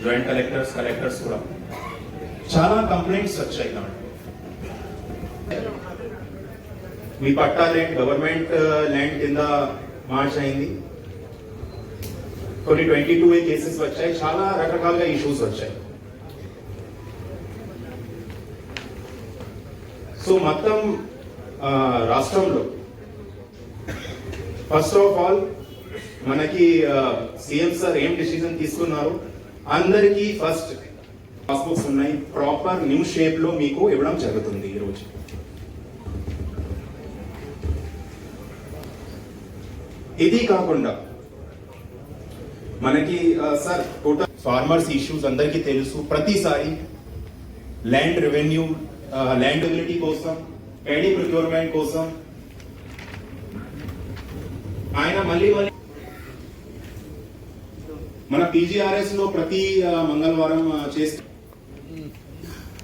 Joint collectors కూడా చాలా complaints వచ్చాయి. కాబట్టి మీ పట్టా ల్యాండ్ గవర్నమెంట్ ల్యాండ్ కింద మార్చ్ అయింది, కొన్ని 22A కేసెస్ వచ్చాయి, చాలా రకరకాలుగా ఇష్యూస్ వచ్చాయి. సో మొత్తం రాష్ట్రంలో ఫస్ట్ ఆఫ్ ఆల్ మనకి సీఎం సార్ ఏం డిసిజన్ తీసుకున్నారు, అందరికీ ఫస్ట్ పాస్బుక్స్ ఉన్నాయి, ప్రాపర్ న్యూ షేప్ లో మీకు ఇవ్వడం జరుగుతుంది. ఈరోజు ఇది కాకుండా మనకి సార్ టోటల్ ఫార్మర్స్ ఇష్యూస్ అందరికీ తెలుసు. ప్రతిసారి ల్యాండ్ రెవెన్యూ, ల్యాండ్ ఎబిలిటీ కోసం, పేడీ ప్రొక్యూర్మెంట్ కోసం ఆయన మళ్ళీ మన PGRS లో ప్రతి మంగళవారం చేస్తే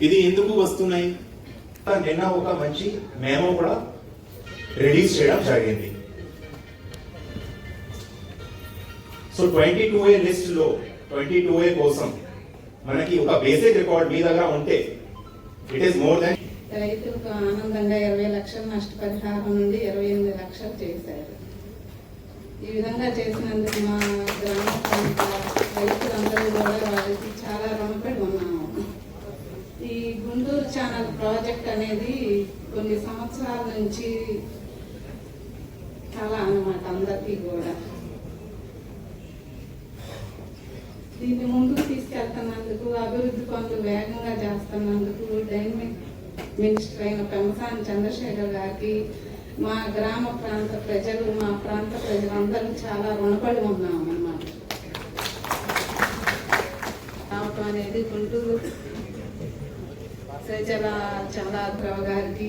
ఇది ఎందుకు వస్తున్నాయి, నిన్న ఒక మంచి మేమో కూడా రిలీజ్ చేయడం జరిగింది. సో 22A లిస్ట్ లో 22A కోసం మనకి ఒక బేసిక్ రికార్డ్ మీ దగ్గర ఉంటే ఇట్ ఈస్ మోర్ దాన్. రైతులకు ఆనందంగా 20 లక్షల నష్టపరిహారం నుండి 28 లక్షలు చేశారు. ఈ విధంగా చేసినందుకు మా గ్రామ ప్రాంత రైతులందరూ కూడా వాళ్ళకి చాలా రుణపడి ఉన్నాము. ఈ గుంటూరు ఛానల్ ప్రాజెక్ట్ అనేది కొన్ని సంవత్సరాల నుంచి చాలా అన్నమాట అందరికీ కూడా. దీన్ని ముందుకు తీసుకెళ్తున్నందుకు, అభివృద్ధి పనులు వేగంగా చేస్తున్నందుకు డైనమిక్ మినిస్టర్ అయిన పెమ్మసాని చంద్రశేఖర్ గారికి మా గ్రామ ప్రాంత ప్రజలు, మా ప్రాంత ప్రజలందరూ చాలా రుణపడి ఉన్నాము అన్నమాట. రావటం అనేది గుంటూరు శ్రీచల చంద్రరావు గారికి,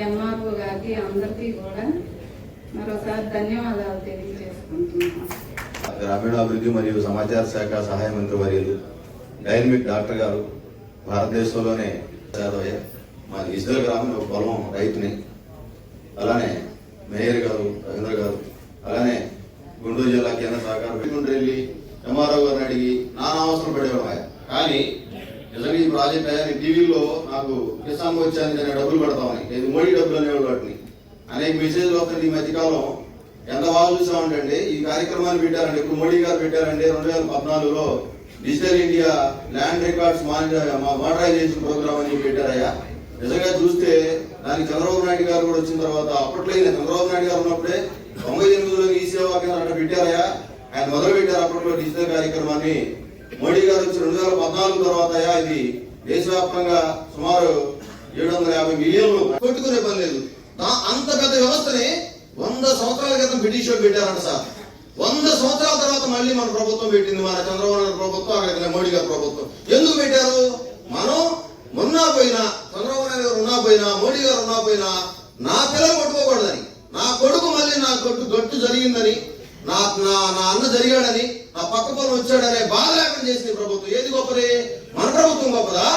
MRO గారికి అందరికీ కూడా మరోసారి ధన్యవాదాలు తెలియజేసుకుంటున్నాము. గ్రామీణాభివృద్ధి మరియు సమాచార శాఖ సహాయ మంత్రి వర్యులు డైనమిక్ డాక్టర్ గారు, భారతదేశంలోనే మా ఇజ్రాయల్ గ్రామంలో పొలం రైతుని, అలానే మేయర్ గారు రవీంద్ర గారు, అలానే గుంటూరు జిల్లా కేంద్ర సహకార వెళ్ళి MRO గారిని అడిగి నానా అవసరం పడేవాడు. కానీ నిజంగా ఈ ప్రాజెక్ట్ అయ్యా టీవీలో నాకు కిసాన్ వచ్చాను నేను డబ్బులు పెడతామని, ఇది మోడీ డబ్బులు అనేవాడు వాటిని అనేక మెసేజ్లు వస్తుంది. ఈ మధ్యకాలం ఎంత బాగా చూసామంటే ఈ కార్యక్రమాన్ని పెట్టారండి, ఇప్పుడు మోడీ గారు పెట్టారండి 2014లో digital India land records monetisation programme అని పెట్టారయ్యా. నిజంగా చూస్తే దానికి చంద్రబాబు నాయుడు గారు కూడా వచ్చిన తర్వాత, అప్పట్లో చంద్రబాబు నాయుడు గారు ఉన్నప్పుడే 98లో ఈ సేవా కేంద్రం అంటే పెట్టారయ్యా, ఆయన మొదలు పెట్టారు అప్పట్లో డిజిటల్ కార్యక్రమాన్ని. మోడీ గారు వచ్చి 2014 తర్వాత ఇది దేశవ్యాప్తంగా సుమారు 750 మిలియన్లు కొట్టుకునే పని లేదు. అంత పెద్ద వ్యవస్థని 100 సంవత్సరాల క్రితం బ్రిటిష్ పెట్టారంట సార్. 100 సంవత్సరాల తర్వాత మళ్ళీ మన ప్రభుత్వం పెట్టింది, మన చంద్రబాబు నాయుడు ప్రభుత్వం, అక్కడ మోడీ గారి ప్రభుత్వం. ఎందుకు పెట్టారు? మనం ఉన్నా పోయినా, చంద్రబాబు నాయుడు గారు ఉన్నా పోయినా, మోడీ గారు ఉన్నా పోయినా నా పిల్లలు కొట్టుకోకూడదని, నా కొడుకు మళ్ళీ నా గట్టు జరిగిందని, నా అన్న జరిగాడని, నా పక్క పొలం వచ్చాడనే బాధ లేకుండా చేసింది ప్రభుత్వం. ఏది గొప్పది? మన ప్రభుత్వం గొప్పదా?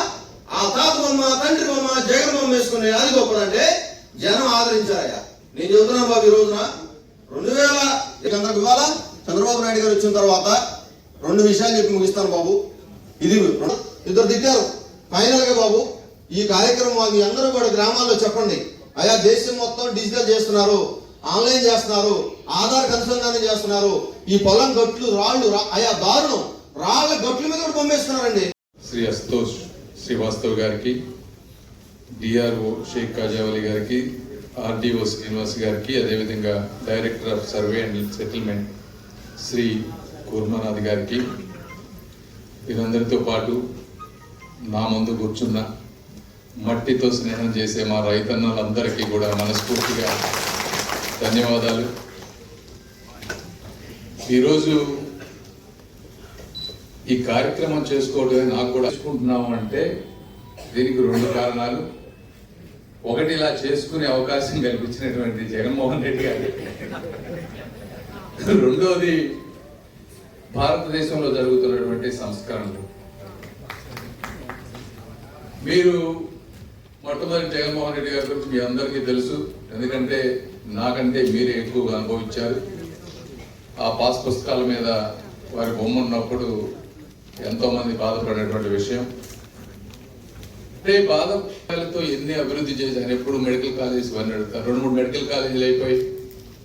ఆ తాత బొమ్మ, తండ్రి బొమ్మ, జగన్ బొమ్మ వేసుకునే అది గొప్పదంటే జనం ఆదరించారయ్యా. నేను చెబుతున్నాను బాబు, ఈ రోజున 2000 ఇవాళ చంద్రబాబు నాయుడు గారు వచ్చిన తర్వాత 2 విషయాలు చెప్పి ముగిస్తాను బాబు. ఇది ఇద్దరు తిట్టారు ఫైనల్ గా బాబు, ఈ కార్యక్రమం మీ అందరూ కూడా గ్రామాల్లో చెప్పండి. అయా దేశం మొత్తం డిజిటల్ చేస్తున్నారు, ఆన్లైన్ చేస్తున్నారు, ఆధార్ అనుసంధానం చేస్తున్నారు. ఈ పొలం గట్లు రాళ్ళు అయా దారుణం, రాళ్ళ గట్ల మీద కూడా పంపేస్తున్నారండి. శ్రీ అస్తోష్ శ్రీవాస్తవ్ గారికి, DRO షేక్ కాజావలి గారికి, RDO శ్రీనివాస్ గారికి, అదేవిధంగా director of survey and settlement Shri Kurmanath గారికి, వీరందరితో పాటు నా ముందు కూర్చున్న మట్టితో స్నేహం చేసే మా రైతన్నలందరికీ కూడా మనస్ఫూర్తిగా ధన్యవాదాలు. ఈరోజు ఈ కార్యక్రమం చేసుకోవడమే నాకు కూడా చేసుకుంటున్నాము అంటే దీనికి 2 కారణాలు. ఒకటి, ఇలా చేసుకునే అవకాశం కల్పించినటువంటి జగన్మోహన్ రెడ్డి గారు. రెండోది, భారతదేశంలో జరుగుతున్నటువంటి సంస్కరణలు. మీరు మొట్టమొదటి జగన్మోహన్ రెడ్డి గారి గురించి మీ అందరికీ తెలుసు, ఎందుకంటే నాకంటే మీరే ఎక్కువగా అనుభవించారు. ఆ పాస్ పుస్తకాల మీద వారి బొమ్మ ఉన్నప్పుడు ఎంతో మంది బాధపడేటువంటి విషయం. అంటే బాధలతో ఎన్ని అభివృద్ధి చేశారు. ఎప్పుడు మెడికల్ కాలేజ్ అని అడుగుతారు. 2-3 మెడికల్ కాలేజీలు అయిపోయి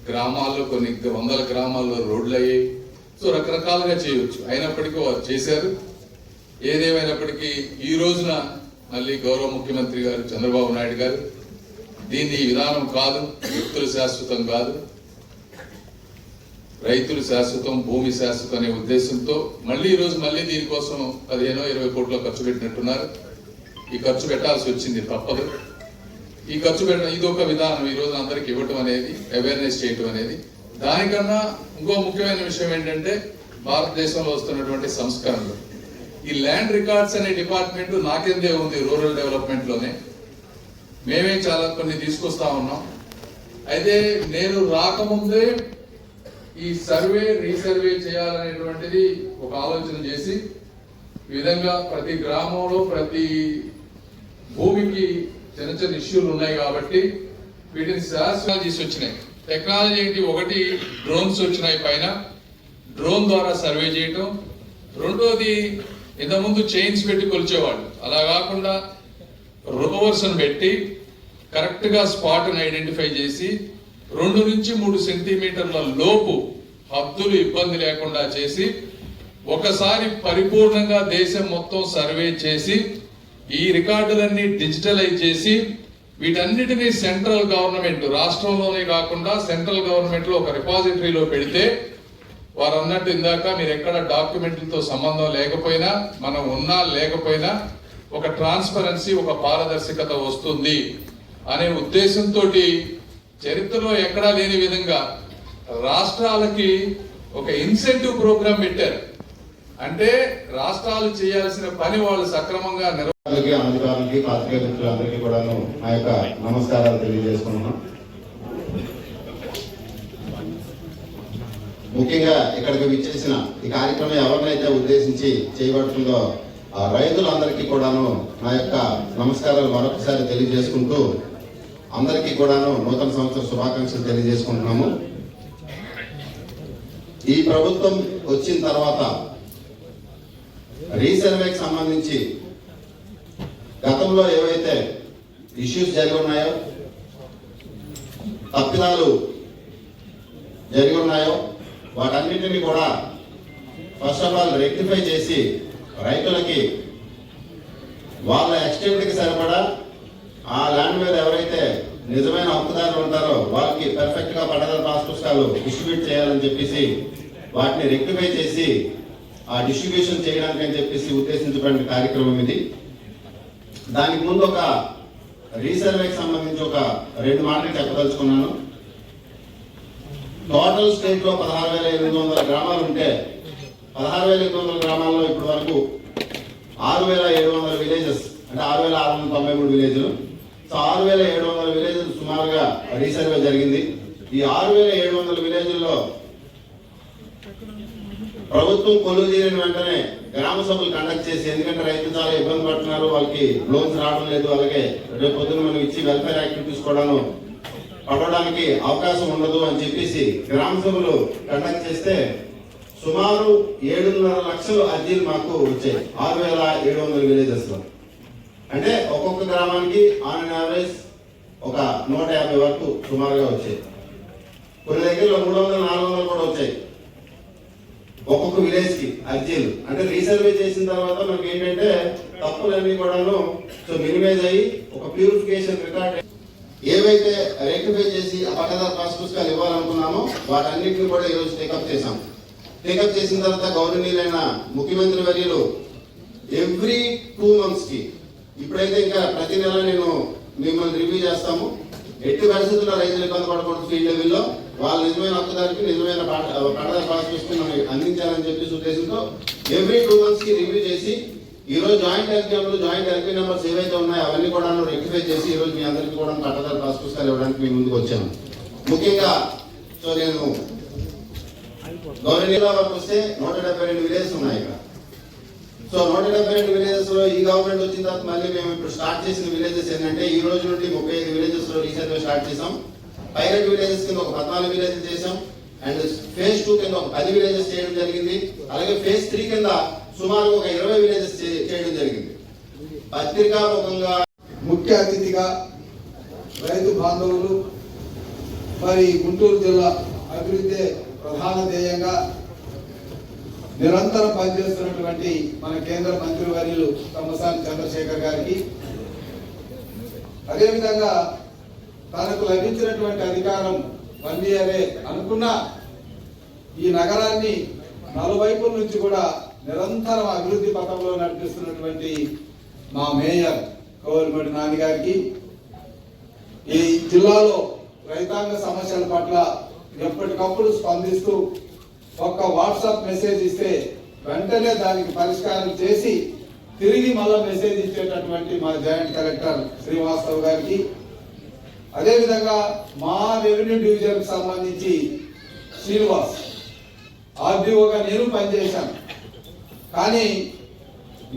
గ్రామాల్లో కొన్ని వందల గ్రామాల్లో రోడ్లు అయ్యాయి. సో రకరకాలుగా చేయవచ్చు. అయినప్పటికీ వారు చేశారు. ఏదేమైనప్పటికీ ఈ రోజున మళ్ళీ గౌరవ ముఖ్యమంత్రి గారు చంద్రబాబు నాయుడు గారు దీన్ని విధానం కాదు, వ్యక్తులు శాశ్వతం కాదు, రైతులు శాశ్వతం, భూమి శాశ్వతం అనే ఉద్దేశంతో మళ్ళీ ఈ రోజు మళ్ళీ దీనికోసం 15-20 కోట్ల ఖర్చు పెట్టినట్టున్నారు. ఈ ఖర్చు పెట్టాల్సి వచ్చింది, తప్పదు. ఈ ఖర్చు పెట్టడం ఇది ఒక విధానం. ఈ రోజు అందరికి ఇవ్వటం అనేది, అవేర్నెస్ చేయటం అనేది. దానికన్నా ఇంకో ముఖ్యమైన విషయం ఏంటంటే భారతదేశంలో వస్తున్నటువంటి సంస్కరణలు. ఈ ల్యాండ్ రికార్డ్స్ అనే డిపార్ట్మెంట్ నాకెందే ఉంది రూరల్ డెవలప్మెంట్ లోనే. మేమే చాలా కొన్ని తీసుకొస్తా ఉన్నాం. అయితే నేను రాకముందే ఈ సర్వే రీసర్వే చేయాలనేటువంటిది ఒక ఆలోచన చేసి ఈ విధంగా ప్రతి గ్రామంలో ప్రతి భూమికి చిన్న చిన్న ఇష్యూలు ఉన్నాయి కాబట్టి వీటిని శాస్త్రాలు తీసి వచ్చినాయి. టెక్నాలజీ ఏంటి? ఒకటి డ్రోన్స్ వచ్చినాయి, పైన డ్రోన్ ద్వారా సర్వే చేయటం. రెండోది ఇంతకుముందు చైన్స్ పెట్టి కొలిచేవాళ్ళు, అలా కాకుండా రోవర్స్ పెట్టి కరెక్ట్ గా స్పాట్ ని ఐడెంటిఫై చేసి 2 నుంచి 3 సెంటీమీటర్ల లోపు హద్దులు ఇబ్బంది లేకుండా చేసి ఒకసారి పరిపూర్ణంగా దేశం మొత్తం సర్వే చేసి ఈ రికార్డులన్నీ డిజిటలైజ్ చేసి వీటన్నిటినీ సెంట్రల్ గవర్నమెంట్, రాష్ట్రంలోనే కాకుండా సెంట్రల్ గవర్నమెంట్ లో ఒక రిపాజిటరీలో పెడితే వారు అన్నట్టు ఇందాక మీరు ఎక్కడ డాక్యుమెంట్లతో సంబంధం లేకపోయినా, మనం ఉన్నా లేకపోయినా ఒక ట్రాన్స్పరెన్సీ, ఒక పారదర్శకత వస్తుంది అనే ఉద్దేశంతో చరిత్రలో ఎక్కడా లేని విధంగా రాష్ట్రాలకి ఒక ఇన్సెంటివ్ ప్రోగ్రాం పెట్టారు. అంటే రాష్ట్రాలు చేయాల్సిన పని వాళ్ళు సక్రమంగా అధికారులకి, పాత్రికేయ మిత్రులందరికీ కూడాను మా యొక్క నమస్కారాలు తెలియజేసుకుంటున్నాం. ముఖ్యంగా ఇక్కడికి విచ్చేసిన ఈ కార్యక్రమం ఎవరినైతే ఉద్దేశించి చేయబడుతుందో ఆ రైతులందరికీ కూడాను నా యొక్క నమస్కారాలు మరొకసారి తెలియజేసుకుంటూ అందరికీ కూడాను నూతన సంవత్సర శుభాకాంక్షలు తెలియజేసుకుంటున్నాము. ఈ ప్రభుత్వం వచ్చిన తర్వాత రీసర్వేకి సంబంధించి గతంలో ఏవైతే ఇష్యూస్ జరిగి ఉన్నాయో, తప్పిదాలు జరిగి ఉన్నాయో వాటన్నిటిని కూడా ఫస్ట్ ఆఫ్ ఆల్ రెక్టిఫై చేసి రైతులకి వాళ్ళ ఎక్స్టెంట్కి సరిపడా ఆ ల్యాండ్ మీద ఎవరైతే నిజమైన హక్కుదారులు ఉంటారో వాళ్ళకి పర్ఫెక్ట్ గా పట్టదారు పాస్ పుస్తకాలు డిస్ట్రిబ్యూట్ చేయాలని చెప్పేసి వాటిని రెక్టిఫై చేసి ఆ డిస్ట్రిబ్యూషన్ చేయడానికి అని చెప్పేసి ఉద్దేశించబడిన కార్యక్రమం ఇది. దానికి ముందు ఒక రీసర్వేకి సంబంధించి ఒక 2 మాటలు చెప్పదలుచుకున్నాను. టోటల్ స్టేట్ లో 16,800 గ్రామాలు ఉంటే 16,800 గ్రామాల్లో ఇప్పటి వరకు 6,700 విలేజెస్, అంటే 6,693 విలేజ్లు. సో 6,700 విలేజెస్ సుమారుగా రీసర్వే జరిగింది. ఈ 6,700 విలేజ్ల్లో ప్రభుత్వం కొలువు తీరిన వెంటనే గ్రామ సభలు కండక్ట్ చేసి, ఎందుకంటే రైతులు చాలా ఇబ్బంది పడుతున్నారు, వాళ్ళకి లోన్స్ రావడం లేదు, అలాగే రేపు పొద్దున మనం ఇచ్చి వెల్ఫేర్ యాక్టివిటీస్ కూడా పడడానికి అవకాశం ఉండదు అని చెప్పేసి గ్రామ సభలు కండక్ట్ చేస్తే సుమారు 7.5 లక్షల అర్జీలు మాకు వచ్చాయి 6,700 విలేజెస్ లో. అంటే ఒక్కొక్క గ్రామానికి ఆన్ యావరేజ్ ఒక 150 వరకు సుమారుగా వచ్చాయి. కొన్ని దగ్గరలో 300-400 కూడా వచ్చాయి ఒక్కొక్క విలేజ్ కి అర్జీలు. అంటే రీసర్వే చేసిన తర్వాత మనకి ఏంటంటే తప్పులన్నీ కూడాను మినిమైజ్ అయ్యి ఒక ప్యూరిఫికేషన్ రికార్డ్ ఏవైతే రెక్టిఫై చేసి ఆ పట్టదారు పాస్ పుస్తకాలు ఇవ్వాలనుకున్నామో వాటన్నిటిని కూడా ఈరోజు టేకప్ చేశాం. టేకప్ చేసిన తర్వాత గౌరవనీయులైన ముఖ్యమంత్రి వర్యులు ఎవ్రీ 2 months కి, ఇప్పుడైతే ఇంకా ప్రతి నెల నేను మిమ్మల్ని రివ్యూ చేస్తాము, ఎట్టి పరిస్థితుల్లో రైతులు ఇబ్బంది పడకూడదు, ఫీల్డ్ లెవెల్లో వాళ్ళ నిజమైన హక్కుదారికి నిజమైన పట్టదారు పాస్ పుస్తకం అందించాలని చెప్పేసి ఉద్దేశంతో ఎవ్రీ 2 months కి రివ్యూ చేసి ఈ రోజు జాయింట్ ఎగ్జామ్లు, జాయింట్ ఎల్పీ నెంబర్స్ ఏవైతే ఉన్నాయో అవన్నీ కూడా రెక్టిఫై చేసి ఈ రోజు మీ అందరికీ కూడా పట్టదారు పాస్ పుస్తకాలు ఇవ్వడానికి మీ ముందుకు వచ్చాను. ముఖ్యంగా నేను గవర్నమెంట్ వరకు వస్తే 172 విలేజెస్ ఉన్నాయి ఇక్కడ. సో 172 విలేజెస్ లో ఈ గవర్నమెంట్ వచ్చిన తర్వాత మళ్ళీ మేము ఇప్పుడు స్టార్ట్ చేసిన విలేజెస్ ఏంటంటే ఈ రోజు నుండి 35 విలేజెస్ లో రీసర్వే స్టార్ట్ చేసాం. పైలట్ విలేజెస్ కింద ఒక 14 విలేజెస్ చేసాం. అండ్ ఫేజ్ 2 కింద ఒక 10 విలేజెస్ చేయడం జరిగింది. అలాగే ఫేజ్ 3 కింద సుమారు ఒక 20 విలేజెస్ చేయడం జరిగింది. పత్రికాముఖంగా ముఖ్య అతిథిగా రైతు బాంధవులు మరి గుంటూరు జిల్లా అభివృద్ధి ప్రధాన ధ్యేయంగా నిరంతరం పనిచేస్తున్నటువంటి మన కేంద్ర మంత్రివర్యులు తమ్మసాని చంద్రశేఖర్ గారికి, అదేవిధంగా తనకు లభించినటువంటి అధికారం 1 ఇయరే అనుకున్న ఈ నగరాన్ని నలువైపుల నుంచి కూడా నిరంతరం అభివృద్ధి పథంలో నడిపిస్తున్నటువంటి మా మేయర్ కోవలమూడి నాని గారికి, ఈ జిల్లాలో రైతాంగ సమస్యల పట్ల ఎప్పటికప్పుడు స్పందిస్తూ ఒక్క వాట్సాప్ మెసేజ్ ఇస్తే వెంటనే దానికి పరిష్కారం చేసి తిరిగి మళ్ళా మెసేజ్ ఇచ్చేటటువంటి మా జాయింట్ కలెక్టర్ శ్రీవాస్తవ్ గారికి, అదేవిధంగా మా రెవెన్యూ డివిజన్ సంబంధించి శ్రీనివాస్ ఆర్డీఓగా నేను పనిచేశాను. కానీ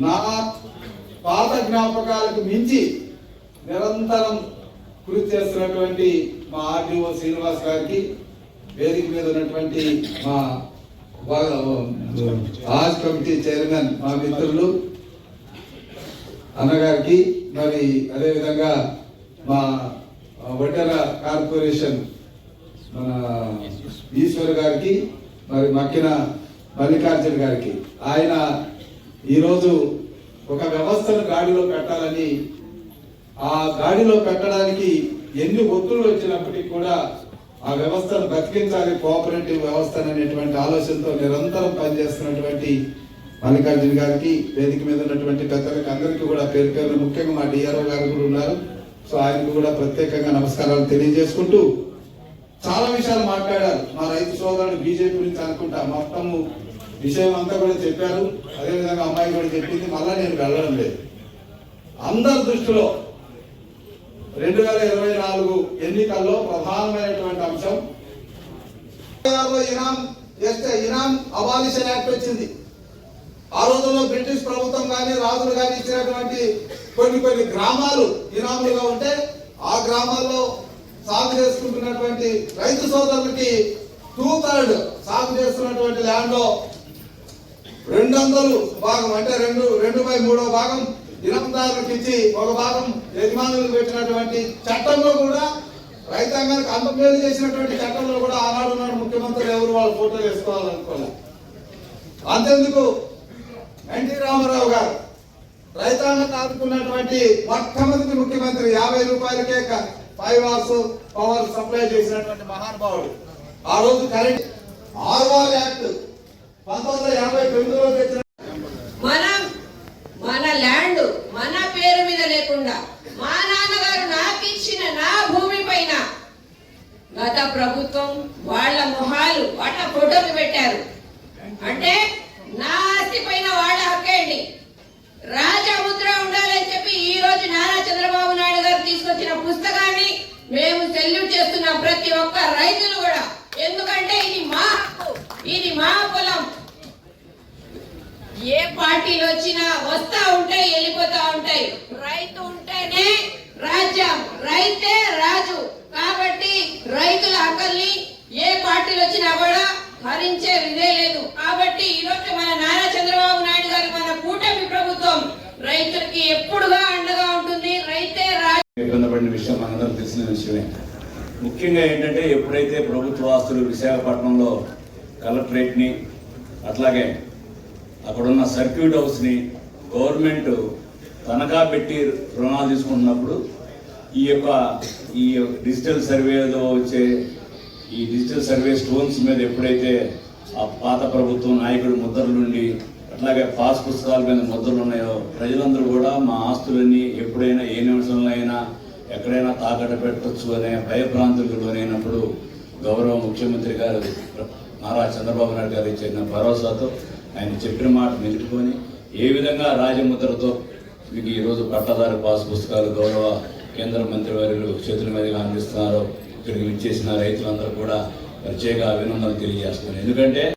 నా పాత జ్ఞాపకాలకు మించి నిరంతరం కృషి చేస్తున్నటువంటి మా ఆర్డీఓ శ్రీనివాస్ గారికి, వేదిక మీద ఉన్నటువంటి మా రాజ్ కమిటీ చైర్మన్ మా మిత్రులు అన్నగారికి, మరి అదేవిధంగా మా వడ్డెర కార్పొరేషన్ మన ఈశ్వర్ గారికి, మరి మక్కిన మల్లికార్జున గారికి, ఆయన ఈరోజు ఒక వ్యవస్థను గాడిలో పెట్టాలని, ఆ గాడిలో పెట్టడానికి ఎన్ని ఒత్తులు వచ్చినప్పటికీ కూడా ఆ వ్యవస్థను బతికించాలి, కోఆపరేటివ్ వ్యవస్థను అనేటువంటి ఆలోచనతో నిరంతరం పనిచేస్తున్నటువంటి మల్లికార్జున గారికి, వేదిక మీద ఉన్నటువంటి పెద్దలకు అందరికీ కూడా పేరు పేరు, ముఖ్యంగా మా డిఆర్ఓ గారు కూడా ఉన్నారు. సో ఆయనకు కూడా ప్రత్యేకంగా నమస్కారాలు తెలియజేసుకుంటూ, చాలా విషయాలు మాట్లాడారు. మా రైతు సోదరుడు బీజేపీ గురించి అనుకుంటా మొత్తము విషయం అంతా కూడా చెప్పారు. అదేవిధంగా అమ్మాయి కూడా చెప్పింది. మళ్ళా నేను వెళ్ళడం లేదు. అందరి దృష్టిలో 2024 ఎన్నికల్లో ప్రధానమైనటువంటి అంశం ఇనాం అబాలిషన్ యాక్ట్ వచ్చింది. ఆ రోజుల్లో బ్రిటిష్ ప్రభుత్వం కానీ రాజులు కానీ ఇచ్చినటువంటి కొన్ని గ్రామాలు ఇనాములుగా ఉంటే, ఆ గ్రామాల్లో సాగు చేసుకుంటున్నటువంటి రైతు సోదరులకి 2/3 సాగు చేస్తున్నటువంటి ల్యాండ్ లో 200 భాగం అంటే 2/3 భాగం ఇనాందారులకు ఇచ్చి ఒక భాగం యజమానులకు పెట్టినటువంటి చట్టంలో కూడా, రైతాంగానికి అంత మేలు చేసినటువంటి చట్టంలో కూడా ఆనాడు ముఖ్యమంత్రులు ఎవరు వాళ్ళ ఫోటోలు వేసుకోవాలనుకోవాలి. అంతెందుకు ఎన్టీ రామారావు గారు రైతాంగాన్ని ఆదుకున్నటువంటి మొట్టమొదటి ముఖ్యమంత్రి, 50 రూపాయలకే 5 hours పవర్ సప్లై చేసినటువంటి మహానుభావుడు. ఆ రోజు కరెంట్ ఆర్వాల్ యాక్ట్ 1959లో తెచ్చిన మన ల్యాండ్ మన పేరు మీద లేకుండా మా నాన్నగారు నాకు ఇచ్చిన నా భూమి పైన గత ప్రభుత్వం వాళ్ళ మొహాలు వాళ్ళ ఫోటోలు పెట్టారు. అంటే నా ఆస్తి పైన వాళ్ళ హక్కేండి, రాజముద్ర ఉండాలని చెప్పి ఈ రోజు నారా చంద్రబాబు నాయుడు గారు తీసుకొచ్చిన పుస్తకాన్ని మేము సెల్యూట్ చేస్తున్నాం, ప్రతి ఒక్క రైతులు కూడా. ఎందుకంటే ఇది మా హక్కు, ఇది మా పొలం. ఏ పార్టీలు వచ్చినా వస్తా ఉంటాయి, వెళ్ళిపోతా ఉంటాయి. రైతు ఉంటేనే రాజ్యం, రైతే రాజు. కాబట్టి రైతుల హక్కుల్ని ఏ పార్టీలు వచ్చినా కూడా హరించే ఇదే లేదు. కాబట్టి ఈ రోజు మన నారా చంద్రబాబు నాయుడు గారు, మన కూటమి ప్రభుత్వం రైతులకి ఎప్పుడుగా అండగా ఉంటుంది. రైతే రాజు. ఇబ్బంది పడిన విషయం మనందరూ తెలిసిన విషయమే. ముఖ్యంగా ఏంటంటే, ఎప్పుడైతే ప్రభుత్వ ఆస్తులు విశాఖపట్నంలో కలెక్టరేట్ని, అట్లాగే అక్కడున్న సర్క్యూట్ హౌస్ని గవర్నమెంట్ తనఖా పెట్టి రుణాలు తీసుకుంటున్నప్పుడు, ఈ డిజిటల్ సర్వేలో వచ్చే ఈ డిజిటల్ సర్వే స్టోన్స్ మీద ఎప్పుడైతే ఆ పాత ప్రభుత్వం నాయకుడు ముద్రల నుండి, అట్లాగే పాస్ పుస్తకాల మీద ముద్రలు ఉన్నాయో, ప్రజలందరూ కూడా మా ఆస్తులన్నీ ఎప్పుడైనా ఏ నిమిషంలో అయినా ఎక్కడైనా తాకట్టు పెట్టచ్చు అనే భయభ్రాంతులకు లోనైనప్పుడు, గౌరవ ముఖ్యమంత్రి గారు నారా చంద్రబాబు నాయుడు గారు ఇచ్చిన భరోసాతో ఆయన చెప్పిన మాట నిలుపుకొని, ఏ విధంగా రాజముద్రతో మీకు ఈరోజు పట్టదారు పాస్ పుస్తకాలు గౌరవ కేంద్ర మంత్రివర్యులు చేతుల మీదుగా అందిస్తున్నారో, ఇక్కడికి విచ్చేసిన రైతులందరూ కూడా ప్రత్యేక అభినందనలు తెలియజేస్తున్నాను. ఎందుకంటే